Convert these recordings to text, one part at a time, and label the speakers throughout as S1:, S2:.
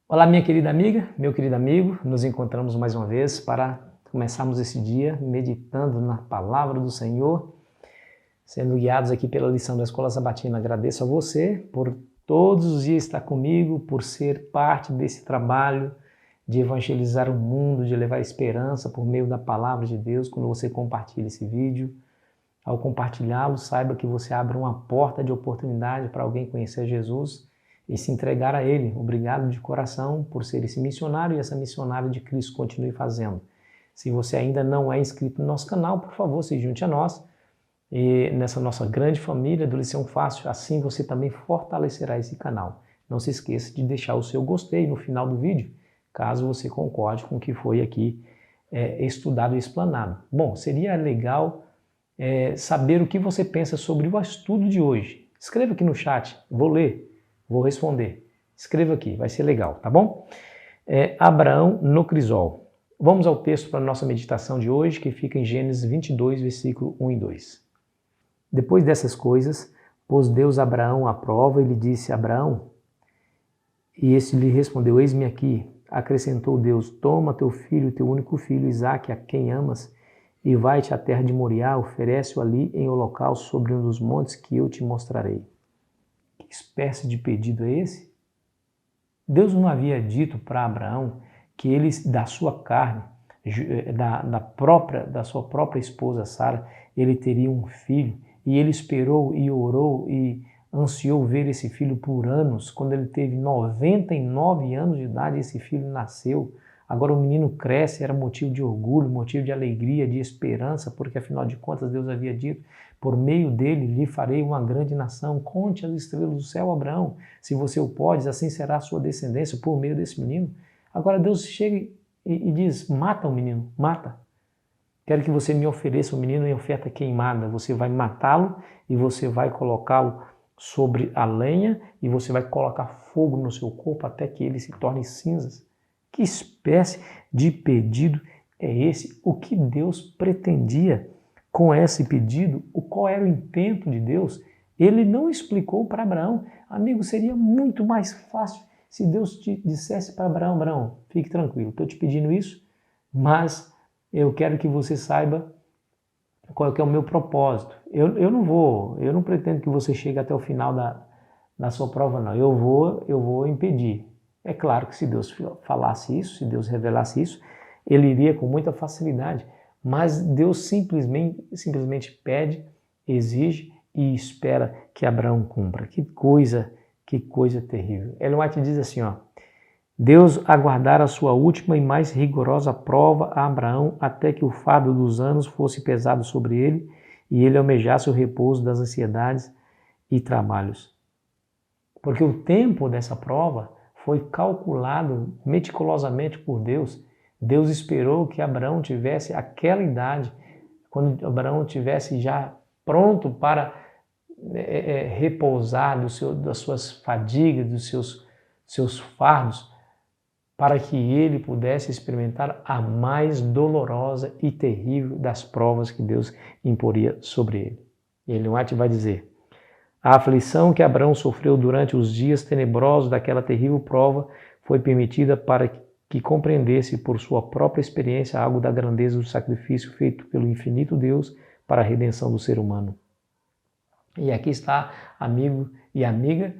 S1: Olá, minha querida amiga, meu querido amigo, nos encontramos mais uma vez para começarmos esse dia meditando na palavra do Senhor, sendo guiados aqui pela lição da Escola Sabatina. Agradeço a você por todos os dias estar comigo, por ser parte desse trabalho de evangelizar o mundo, de levar esperança por meio da palavra de Deus. Quando você compartilha esse vídeo, ao compartilhá-lo, saiba que você abre uma porta de oportunidade para alguém conhecer Jesus e se entregar a Ele. Obrigado de coração por ser esse missionário e essa missionária de Cristo. Continue fazendo. Se você ainda não é inscrito no nosso canal, por favor, se junte a nós e nessa nossa grande família do Lição Fácil. Assim você também fortalecerá esse canal. Não se esqueça de deixar o seu gostei no final do vídeo, caso você concorde com o que foi aqui estudado e explanado. Bom, seria legal saber o que você pensa sobre o estudo de hoje. Escreva aqui no chat, vou ler. Vou responder. Escreva aqui, vai ser legal, tá bom? Abraão no crisol. Vamos ao texto para a nossa meditação de hoje, que fica em Gênesis 22, versículo 1 e 2. Depois dessas coisas, pôs Deus Abraão à prova e lhe disse: Abraão, e este lhe respondeu: Eis-me aqui. Acrescentou Deus: Toma teu filho, teu único filho, Isaque, a quem amas, e vai-te à terra de Moriá, oferece-o ali em holocausto sobre um dos montes que eu te mostrarei. Que espécie de pedido é esse? Deus não havia dito para Abraão que ele, da sua carne, da sua própria esposa Sara, ele teria um filho, e ele esperou e orou e ansiou ver esse filho por anos. Quando ele teve 99 anos de idade, esse filho nasceu. Agora o menino cresce, era motivo de orgulho, motivo de alegria, de esperança, porque afinal de contas Deus havia dito: por meio dele lhe farei uma grande nação. Conte as estrelas do céu, Abraão, se você o podes, assim será a sua descendência por meio desse menino. Agora Deus chega e diz: mata o menino, mata. Quero que você me ofereça o menino em oferta queimada. Você vai matá-lo e você vai colocá-lo sobre a lenha e você vai colocar fogo no seu corpo até que ele se torne cinzas. Que espécie de pedido é esse? O que Deus pretendia com esse pedido? Qual era o intento de Deus? Ele não explicou para Abraão. Amigo, seria muito mais fácil se Deus te dissesse para Abraão: Abraão, fique tranquilo, estou te pedindo isso, mas eu quero que você saiba qual é o meu propósito. Eu não pretendo que você chegue até o final da sua prova, não. Eu vou impedir. É claro que se Deus falasse isso, se Deus revelasse isso, ele iria com muita facilidade. Mas Deus simplesmente pede, exige e espera que Abraão cumpra. Que coisa terrível. Ellen White diz assim, Deus aguardara a sua última e mais rigorosa prova a Abraão até que o fardo dos anos fosse pesado sobre ele e ele almejasse o repouso das ansiedades e trabalhos. Porque o tempo dessa prova foi calculado meticulosamente por Deus. Deus esperou que Abraão tivesse aquela idade, quando Abraão tivesse já pronto para repousar das suas fadigas, dos seus fardos, para que ele pudesse experimentar a mais dolorosa e terrível das provas que Deus imporia sobre ele. E Ellen White vai dizer: a aflição que Abraão sofreu durante os dias tenebrosos daquela terrível prova foi permitida para que compreendesse por sua própria experiência algo da grandeza do sacrifício feito pelo infinito Deus para a redenção do ser humano. E aqui está, amigo e amiga,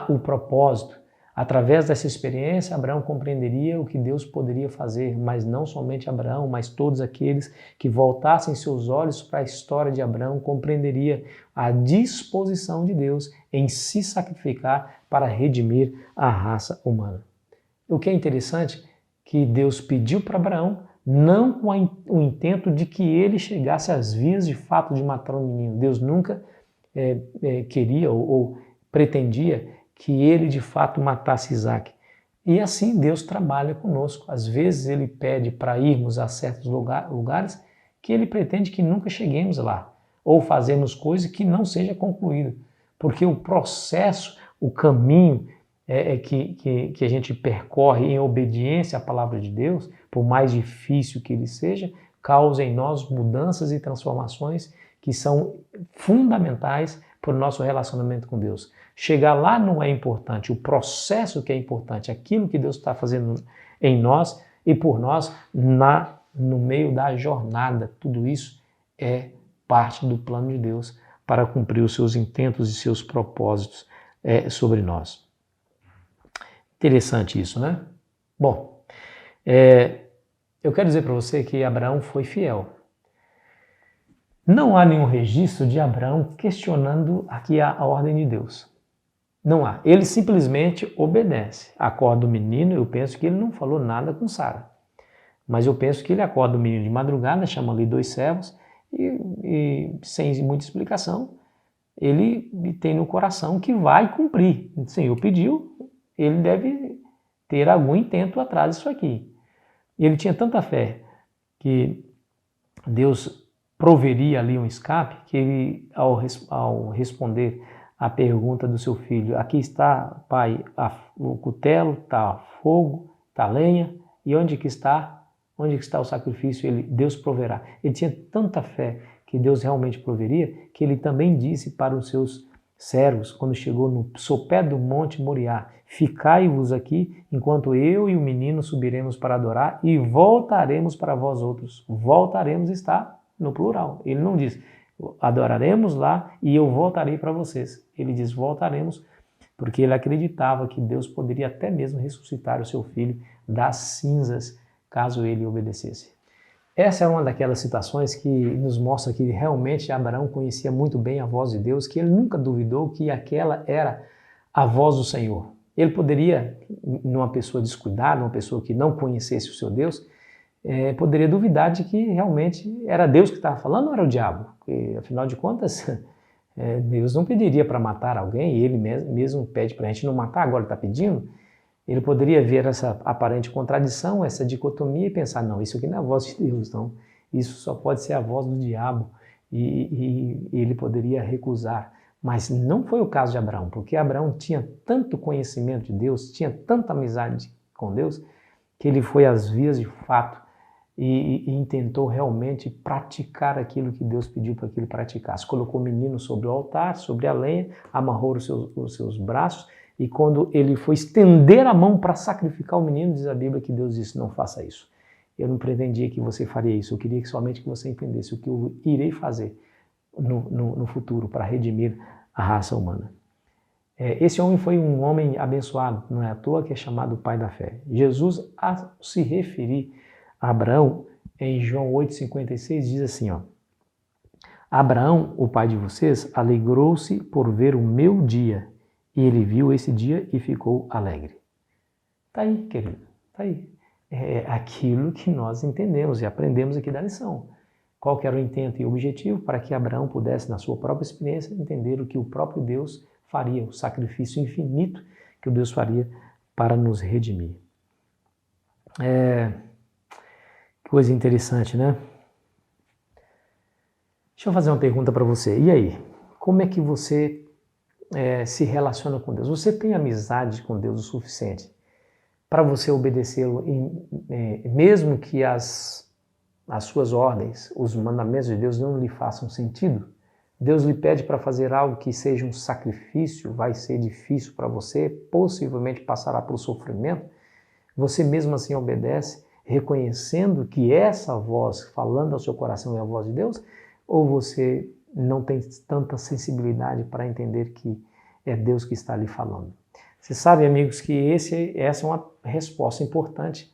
S1: o propósito. Através dessa experiência, Abraão compreenderia o que Deus poderia fazer, mas não somente Abraão, mas todos aqueles que voltassem seus olhos para a história de Abraão compreenderia a disposição de Deus em se sacrificar para redimir a raça humana. O que é interessante, que Deus pediu para Abraão, não com o intento de que ele chegasse às vias de fato de matar um menino. Deus nunca queria ou pretendia que ele de fato matasse Isaque. E assim Deus trabalha conosco. Às vezes ele pede para irmos a certos lugares que ele pretende que nunca cheguemos lá, ou fazermos coisas que não seja concluído, porque o processo, o caminho que a gente percorre em obediência à palavra de Deus, por mais difícil que ele seja, causa em nós mudanças e transformações que são fundamentais para o nosso relacionamento com Deus. Chegar lá não é importante, o processo que é importante, aquilo que Deus está fazendo em nós e por nós no meio da jornada. Tudo isso é parte do plano de Deus para cumprir os seus intentos e seus propósitos sobre nós. Interessante isso, né? Bom, eu quero dizer para você que Abraão foi fiel. Não há nenhum registro de Abraão questionando aqui a ordem de Deus. Não há. Ele simplesmente obedece. Acorda o menino, eu penso que ele não falou nada com Sara. Mas eu penso que ele acorda o menino de madrugada, chama ali 2 servos e sem muita explicação, ele tem no coração que vai cumprir. O Senhor pediu, ele deve ter algum intento atrás disso aqui. E ele tinha tanta fé que Deus proveria ali um escape, que ele, ao responder a pergunta do seu filho, aqui está, pai, o cutelo, está fogo, está lenha, e onde que está o sacrifício? Deus proverá. Ele tinha tanta fé que Deus realmente proveria, que ele também disse para os seus servos, quando chegou no sopé do monte Moriá, ficai-vos aqui, enquanto eu e o menino subiremos para adorar e voltaremos para vós outros. Voltaremos está no plural. Ele não diz, adoraremos lá e eu voltarei para vocês. Ele diz, voltaremos, porque ele acreditava que Deus poderia até mesmo ressuscitar o seu filho das cinzas, caso ele obedecesse. Essa é uma daquelas citações que nos mostra que realmente Abraão conhecia muito bem a voz de Deus, que ele nunca duvidou que aquela era a voz do Senhor. Ele poderia, numa pessoa descuidada, uma pessoa que não conhecesse o seu Deus, poderia duvidar de que realmente era Deus que estava falando ou era o diabo. Porque, afinal de contas, Deus não pediria para matar alguém, e ele mesmo pede para a gente não matar, agora ele está pedindo. Ele poderia ver essa aparente contradição, essa dicotomia e pensar, não, isso aqui não é a voz de Deus, não. Isso só pode ser a voz do diabo e ele poderia recusar. Mas não foi o caso de Abraão, porque Abraão tinha tanto conhecimento de Deus, tinha tanta amizade com Deus, que ele foi às vias de fato e tentou realmente praticar aquilo que Deus pediu para que ele praticasse. Colocou o menino sobre o altar, sobre a lenha, amarrou os seus braços, e quando ele foi estender a mão para sacrificar o menino, diz a Bíblia que Deus disse, não faça isso. Eu não pretendia que você faria isso, eu queria somente que você entendesse o que eu irei fazer no futuro para redimir a raça humana. Esse homem foi um homem abençoado, não é à toa que é chamado pai da fé. Jesus, a se referir a Abraão, em João 8,56, diz assim, ó, Abraão, o pai de vocês, alegrou-se por ver o meu dia, e ele viu esse dia e ficou alegre. Está aí, querido, está aí. É aquilo que nós entendemos e aprendemos aqui da lição. Qual que era o intento e o objetivo? Para que Abraão pudesse, na sua própria experiência, entender o que o próprio Deus faria, o sacrifício infinito que o Deus faria para nos redimir. Coisa interessante, né? Deixa eu fazer uma pergunta para você. E aí? Como é que você se relaciona com Deus? Você tem amizade com Deus o suficiente para você obedecê-lo, mesmo que as suas ordens, os mandamentos de Deus não lhe façam sentido? Deus lhe pede para fazer algo que seja um sacrifício, vai ser difícil para você, possivelmente passará por sofrimento. Você mesmo assim obedece, reconhecendo que essa voz falando ao seu coração é a voz de Deus? Ou você não tem tanta sensibilidade para entender que é Deus que está lhe falando? Vocês sabem, amigos, que essa é uma resposta importante,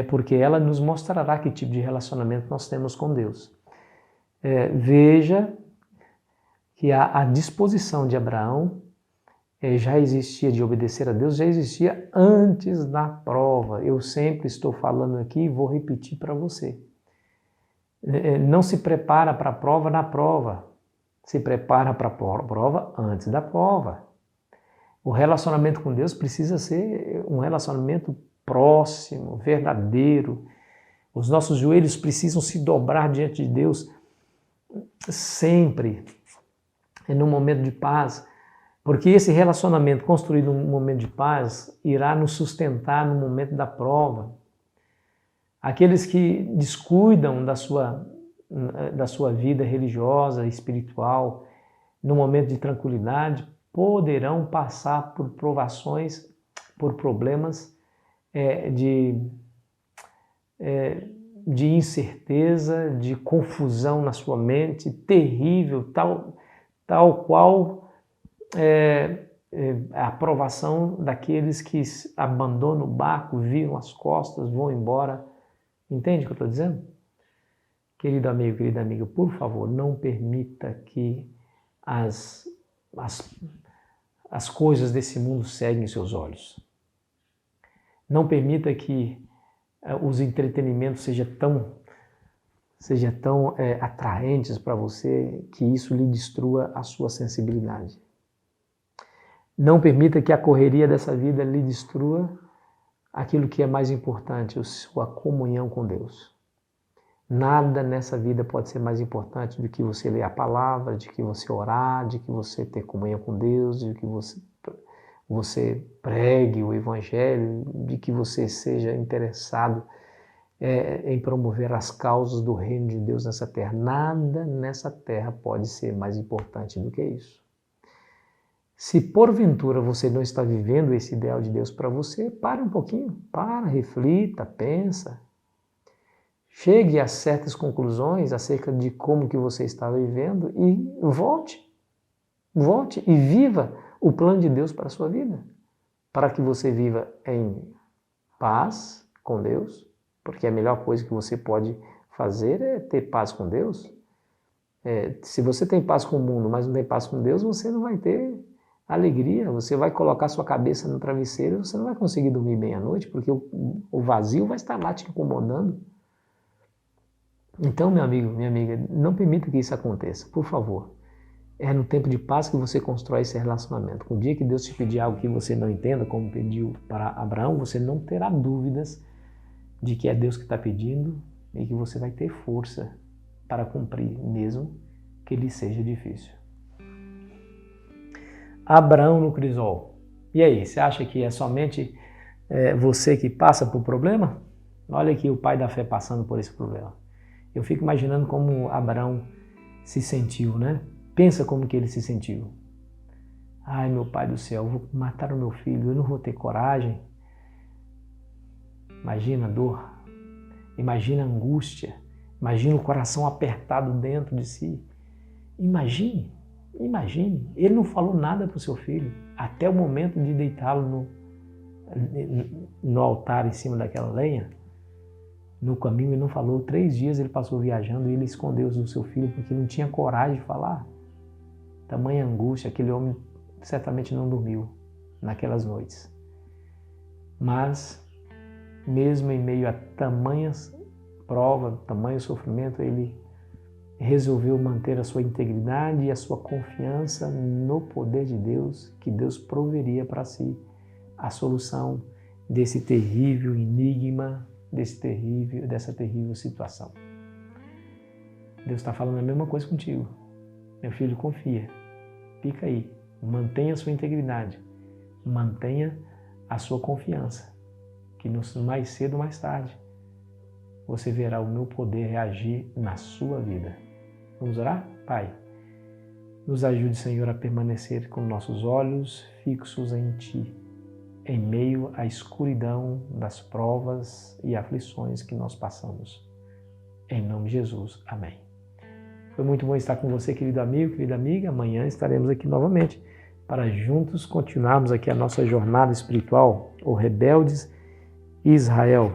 S1: porque ela nos mostrará que tipo de relacionamento nós temos com Deus. Veja que a disposição de Abraão já existia de obedecer a Deus, já existia antes da prova. Eu sempre estou falando aqui e vou repetir para você. Não se prepara para a prova na prova, se prepara para a prova antes da prova. O relacionamento com Deus precisa ser um relacionamento próximo, verdadeiro. Os nossos joelhos precisam se dobrar diante de Deus sempre, num momento de paz, porque esse relacionamento construído num momento de paz irá nos sustentar no momento da prova. Aqueles que descuidam da sua vida religiosa, espiritual, no momento de tranquilidade, poderão passar por provações, por problemas de incerteza, de confusão na sua mente, terrível, tal qual a aprovação daqueles que abandonam o barco, viram as costas, vão embora. Entende o que eu estou dizendo? Querido amigo, querida amiga, por favor, não permita que as coisas desse mundo ceguem seus olhos. Não permita que os entretenimentos sejam tão atraentes para você que isso lhe destrua a sua sensibilidade. Não permita que a correria dessa vida lhe destrua aquilo que é mais importante, a sua comunhão com Deus. Nada nessa vida pode ser mais importante do que você ler a palavra, de que você orar, de que você ter comunhão com Deus, de que você pregue o Evangelho, de que você seja interessado em promover as causas do reino de Deus nessa terra. Nada nessa terra pode ser mais importante do que isso. Se porventura você não está vivendo esse ideal de Deus para você, pare um pouquinho, reflita, pensa. Chegue a certas conclusões acerca de como que você está vivendo e volte e viva o plano de Deus para a sua vida, para que você viva em paz com Deus, porque a melhor coisa que você pode fazer é ter paz com Deus. Se você tem paz com o mundo, mas não tem paz com Deus, você não vai ter alegria, você vai colocar sua cabeça no travesseiro e você não vai conseguir dormir bem à noite, porque o vazio vai estar lá te incomodando. Então, meu amigo, minha amiga, não permita que isso aconteça, por favor. É no tempo de paz que você constrói esse relacionamento. Com o dia que Deus te pedir algo que você não entenda, como pediu para Abraão, você não terá dúvidas de que é Deus que está pedindo e que você vai ter força para cumprir, mesmo que lhe seja difícil. Abraão no crisol. E aí, você acha que é somente você que passa por problema? Olha aqui o pai da fé passando por esse problema. Eu fico imaginando como Abraão se sentiu, né? Pensa como que ele se sentiu. Ai, meu pai do céu, eu vou matar o meu filho, eu não vou ter coragem. Imagina a dor, imagina a angústia, imagina o coração apertado dentro de si. Imagine, ele não falou nada para o seu filho, até o momento de deitá-lo no altar em cima daquela lenha. No caminho ele não falou, 3 dias ele passou viajando e ele escondeu do seu filho porque não tinha coragem de falar. Tamanha angústia, aquele homem certamente não dormiu naquelas noites. Mas, mesmo em meio a tamanhas provas, tamanho sofrimento, ele resolveu manter a sua integridade e a sua confiança no poder de Deus, que Deus proveria para si a solução desse terrível enigma, dessa terrível situação. Deus está falando a mesma coisa contigo. Meu filho, confia, fica aí, mantenha a sua integridade, mantenha a sua confiança, que mais cedo ou mais tarde você verá o meu poder reagir na sua vida. Vamos orar? Pai, nos ajude, Senhor, a permanecer com nossos olhos fixos em Ti, em meio à escuridão das provas e aflições que nós passamos. Em nome de Jesus. Amém. Foi muito bom estar com você, querido amigo, querida amiga. Amanhã estaremos aqui novamente para juntos continuarmos aqui a nossa jornada espiritual, o Rebeldes Israel.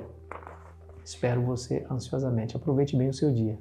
S1: Espero você ansiosamente. Aproveite bem o seu dia.